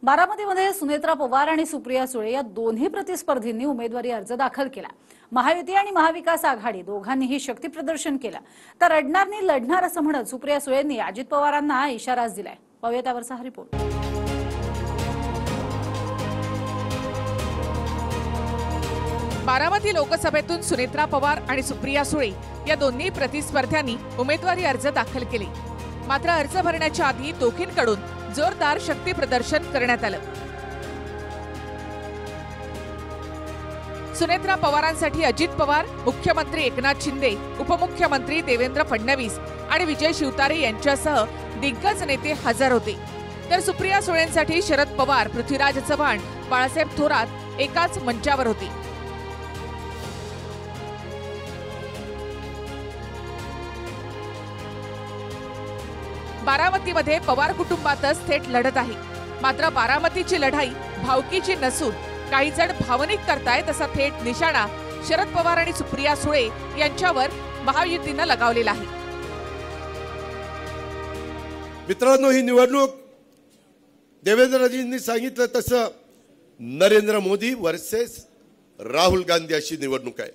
बारामतीमध्ये सुनेत्रा पवार आणि सुप्रिया सुळे या दोन्ही प्रतिस्पर्धींनी उमेदवारी अर्ज दाखल केला। महायुती आणि महाविकास आघाडी दोघांनीही शक्ती प्रदर्शन केलं, तर रडणारनी लढणार असं म्हणत सुप्रिया सुळेंनी अजित पवारांना इशाराच दिलाय। पाहूया त्यावरचा हा रिपोर्ट। बारामती लोकसभेतून सुनेत्रा पवार आणि सुप्रिया सुळे या दोन्ही प्रतिस्पर्ध्यांनी उमेदवारी अर्ज दाखल केले। मात्र अर्ज भरण्याच्या आधी दोघींकडून जोरदार शक्ती प्रदर्शन करण्यात आलं। सुनेत्रा पवारांसाठी अजित पवार, मुख्यमंत्री एकनाथ शिंदे, उपमुख्यमंत्री देवेंद्र फडणवीस आणि विजय शिवतारे यांच्यासह दिग्गज नेते हजर होते, तर सुप्रिया सुळेंसाठी शरद पवार, पृथ्वीराज चव्हाण, बाळासाहेब थोरात एकाच मंचावर होते। बारामतीमध्ये पवार कुटुंबातच थेट लढत आहे। मात्र बारामतीची लढाई भावकीची नसून काही जण भावनिक करतायत असा थेट निशाणा शरद पवार आणि सुप्रिया सुळे यांच्यावर महायुतीनं लगावलेला आहे। मित्रांनो, ही निवडणूक देवेंद्रजींनी सांगितलं तसं नरेंद्र मोदी वर्सेस राहुल गांधी अशी निवडणूक आहे।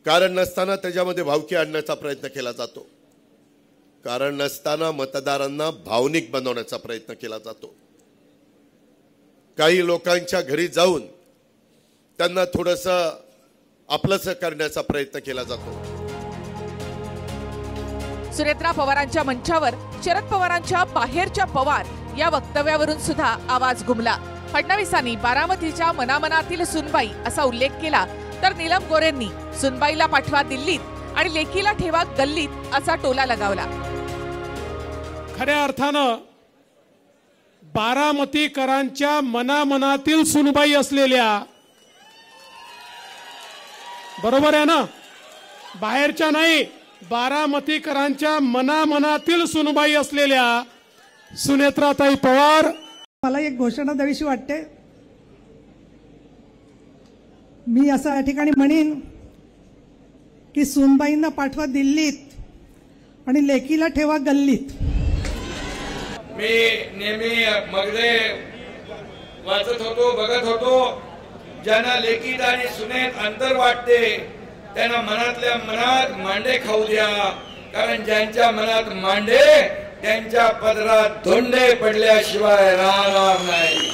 कारण नसताना त्याच्यामध्ये भावकी आणण्याचा प्रयत्न केला जातो, कारण नसताना मतदारांना भावनिक बनवण्याचा प्रयत्न केला जातो। काही लोकांच्या घरी जाऊन त्यांना थोडंसं आपलंसं करण्याचा प्रयत्न केला जातो। सुनेत्रा पवारांच्या मंचावर शरद पवारांच्या बाहेरच्या पवार या वक्तव्यावरून सुद्धा आवाज घुमला। फडणवीसांनी बारामतीच्या मनामनातील सुनबाई असा उल्लेख केला, तर नीलम गोरेंनी सुनबाईला पाठवा दिल्लीत आणि लेकीला ठेवा गल्लीत असा टोला लगावला। खऱ्या अर्थानं बारामतीकरांच्या मनामनातील सुनबाई असलेल्या, बरोबर आहे ना, बाहेरच्या नाही, बारामतीकरांच्या मनामनातील सुनबाई असलेल्या सुनेत्राताई पवार। मला एक घोषणा द्यावीशी वाटते। मी असं या ठिकाणी म्हणेन की सुनबाईंना पाठवा दिल्लीत आणि लेकीला ठेवा गल्लीत। मी नेहमी मगदे वाचत होतो, बघत होतो, ज्यांना लेकीत आणि सुनेत अंतर वाटते त्यांना मनातल्या मनात मांडे खाऊ द्या, कारण ज्यांच्या मनात मांडे त्यांच्या पदरात धोंडे पडल्याशिवाय राहणार नाही।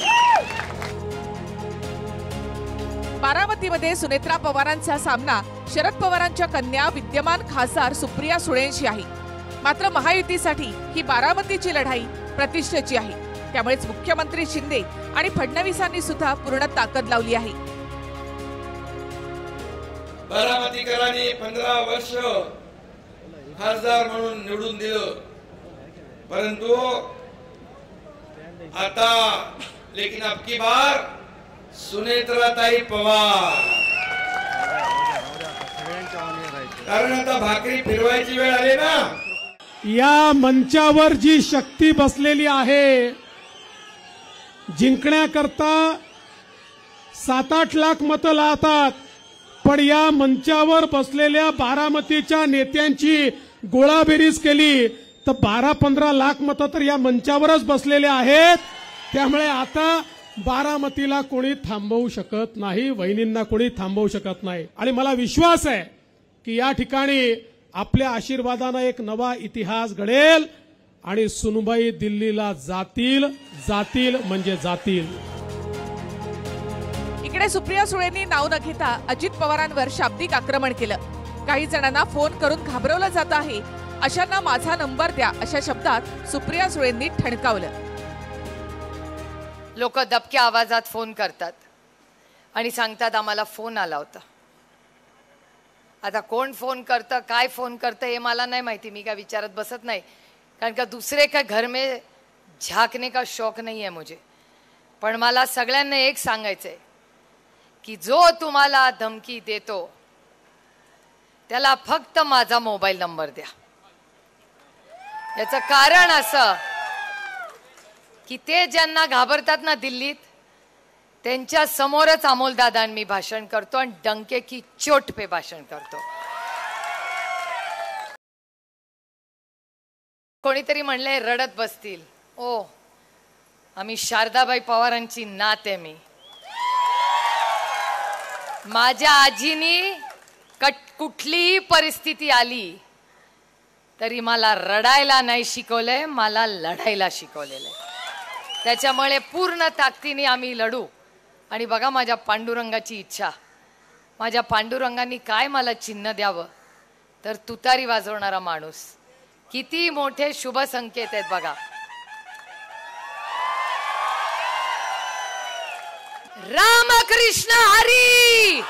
बारामतीमध्ये सुनेत्रा पवारांचा सामना शरद पवारांच्या कन्या विद्यमान खासदार सुप्रिया सुळेंशी आहे। मात्र महायुतीसाठी ही बारामतीची लढाई प्रतिष्ठेची आहे, त्यामुळेच मुख्यमंत्री शिंदे आणि फडणवीसांनी सुद्धा पूर्ण ताकद लावली आहे। बारामतीकरांनी 15 वर्ष खासदार म्हणून निवडून दिलं, परंतु आता लेकिन अब की बार सुनेत्राताई पवार, कारण आता भाकरी फिरवायची वेळ आली ना। या मंचावर जी शक्ती बसलेली आहे, जिंकण्याकरता 7-8 लाख मतं लावतात, पण या मंचावर बसलेल्या बारामतीच्या नेत्यांची गोळाबेरीज केली तर 12-15 लाख मतं तर या मंचावरच बसलेले आहेत। त्यामुळे आता बारामतीला कोणी थांबवू शकत नाही, वहिनींना कोणी थांबवू शकत नाही। आणि मला विश्वास आहे की या ठिकाणी आपल्या आशीर्वादाने एक नवा इतिहास घडेल आणि सुनबाई दिल्लीला जातील, जातील म्हणजे जातील। इकडे सुप्रिया सुळेंनी नाव न घेता अजित पवारांवर शाब्दिक आक्रमण केलं। काही जणांना फोन करून घाबरवलं जात आहे, अशांना माझा नंबर द्या अशा शब्दात सुप्रिया सुळेंनी ठणकावलं। लोक दबक्या आवाजात फोन करतात आणि सांगतात आम्हाला फोन आला होता। आता कोण फोन करतं, काय फोन करतं हे मला नाही माहिती, मी काय विचारत बसत नाही, कारण का दूसरे का घर में झांकने का शौक नहीं है मुझे। पण मला सगळ्यांना एक सांगायचंय की जो तुम्हाला धमकी देतो त्याला फक्त माझा मोबाईल नंबर द्या। याचं कारण असं की ते ज्यांना घाबरतात ना दिल्लीत, त्यांच्या समोरच अमोलदादा मी भाषण करतो आणि डंके की चोट पे भाषण करतो। कोणीतरी म्हणले रडत बसतील, ओ आम्ही शारदाबाई पवारांची नात आहे मी. माझ्या आजीनी कुठलीही परिस्थिती आली तरी मला रडायला नाही शिकवलंय, मला लढायला शिकवलेलं आहे. त्याच्यामुळे पूर्ण ताकदीने आम्ही लढू. आणि बघा माझ्या पांडुरंगाची इच्छा, माझ्या पांडुरंगांनी काय मला चिन्ह द्यावं तर तुतारी वाजवणारा माणूस. किती मोठे शुभ संकेत आहेत बघा. रामकृष्ण हरी.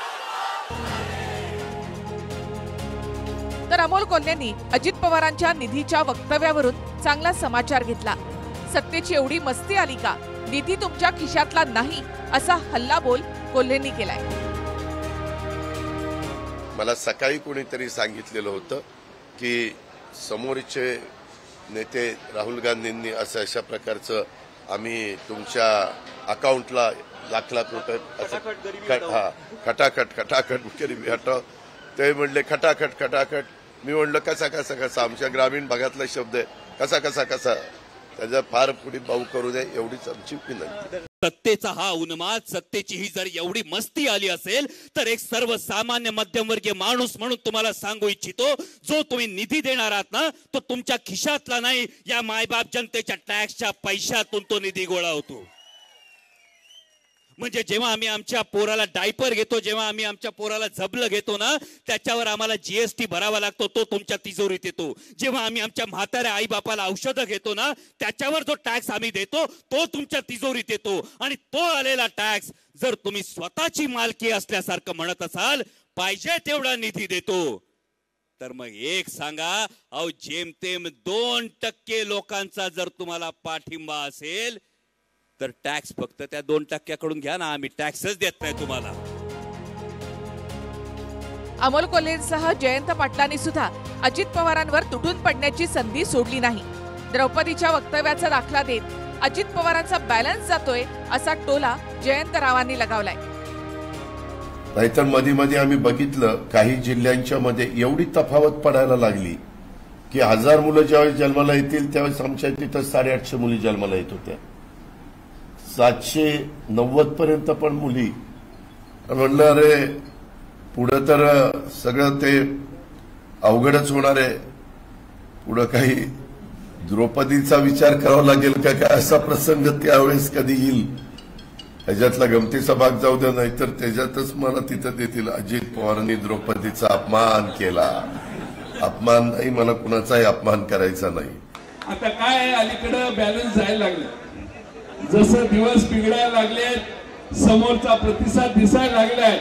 तर अमोल कोल्हेंनी अजित पवारांच्या निधीच्या वक्तव्यावरून चांगला समाचार घेतला. सत्तेची एवढी मस्ती आली का, निधी तुमच्या खिशातला नाही असा हल्लाबोल कोल्हेंनी केलाय. मला सकाळी कोणीतरी सांगितलेलं होतं की समोरचे नेते राहुल गांधींनी असं अशा प्रकारचं आम्ही तुमच्या अकाउंटला लाख लाख रुपये खटाखट गरीबी हटाव. ते म्हणले खटाखट खटाखट. मी म्हणलं कसा कसा कसा, आमच्या ग्रामीण भागातला शब्द आहे, कसा कसा कसा. त्याचा फार पुढे भाऊ करू दे एवढीच आमची विनंती. सत्तेचा हा उन्माद, सत्तेची ही जर एवढी मस्ती आली असेल तर एक सर्वसामान्य मध्यमवर्गीय माणूस म्हणून तुम्हाला सांगू इच्छितो, जो तुम्ही निधी देणार आहात ना तो तुमच्या खिशातला नाही, या मायबाप जनतेच्या टॅक्सच्या पैशातून तो निधी गोळा होतो. म्हणजे जेव्हा आम्ही आमच्या पोराला डायपर घेतो, जेव्हा आम्ही आमच्या पोराला झबलं घेतो ना, त्याच्यावर आम्हाला जीएसटी भरावा लागतो, तो तुमच्या तिजोरीत येतो. जेव्हा आम्ही आमच्या म्हाताऱ्या आई बापाला औषधं घेतो ना, त्याच्यावर जो टॅक्स आम्ही देतो तो तुमच्या तिजोरीत येतो. आणि तो आलेला टॅक्स जर तुम्ही स्वतःची मालकी असल्यासारखं म्हणत असाल, पाहिजे तेवढा निधी देतो, तर मग एक सांगा, अहो जेमतेम 2% लोकांचा जर तुम्हाला पाठिंबा असेल तर टॅक्स फक्त त्या 2% घ्या ना, आम्ही टॅक्सच देत नाही तुम्हाला. अमोल कोल्हेंसह जयंत पाटलांनी सुद्धा अजित पवारांवर तुटून पडण्याची संधी सोडली नाही. द्रौपदीच्या वक्तव्याचा दाखला देत अजित पवारांचा बॅलन्स जातोय असा टोला जयंत रावांनी लगावलाय. नाहीतर मध्ये मध्ये आम्ही बघितलं काही जिल्ह्यांच्या मध्ये एवढी तफावत पडायला लागली की 1000 मुलं ज्यावेळेस जन्माला येतील त्यावेळेस आमच्या तिथं 850 मुली जन्माला येत होत्या. 790 पर्यंत पण मुली. म्हणलं अरे पुढं तर सगळं ते अवघडच होणार आहे, पुढं काही द्रौपदीचा विचार करावा लागेल का काय असा प्रसंग त्यावेळेस कधी येईल. ह्याच्यातला गमतीचा भाग जाऊ द्या, नाहीतर त्याच्यातच मला तिथं देतील अजित पवारांनी द्रौपदीचा अपमान केला. अपमान नाही, मला कुणाचाही अपमान करायचा नाही. आता काय अलीकडे बॅलन्स जायला लागलं, जसं दिवस बिघडायला लागले, समोरचा प्रतिसाद दिसायला लागलाय,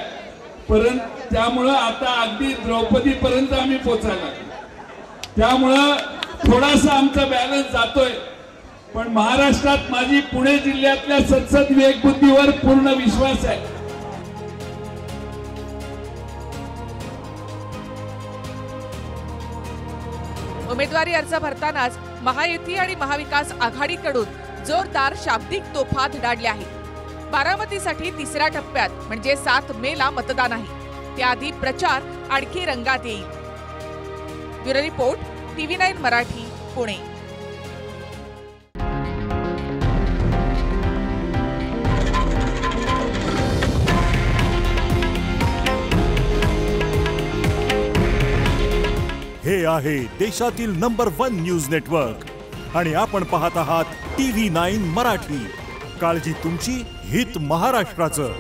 परंतु त्यामुळं आता अगदी द्रौपदी पर्यंत आम्ही पोचायला लागलो. त्यामुळं थोडासा आमचा बॅलन्स जातोय. पण महाराष्ट्रात माझी पुणे जिल्ह्यातल्या संसद विवेकबुद्धीवर पूर्ण विश्वास आहे. उमेदवारी अर्ज भरतानाच महायुती आणि महाविकास आघाडीकडून जोरदार शाब्दिक तोफा धडाडल्या आहेत. बारामतीसाठी 3ऱ्या टप्प्यात म्हणजे 7 मेला मतदान आहे. त्याआधी प्रचार आणखी रंगात येईल. Bureau report, TV9 Marathi, Pune. हे आहे देशातील नंबर 1 न्यूज नेटवर्क आणि आपण पाहत आहात TV9 मराठी. काळजी तुमची, हित महाराष्ट्राचं.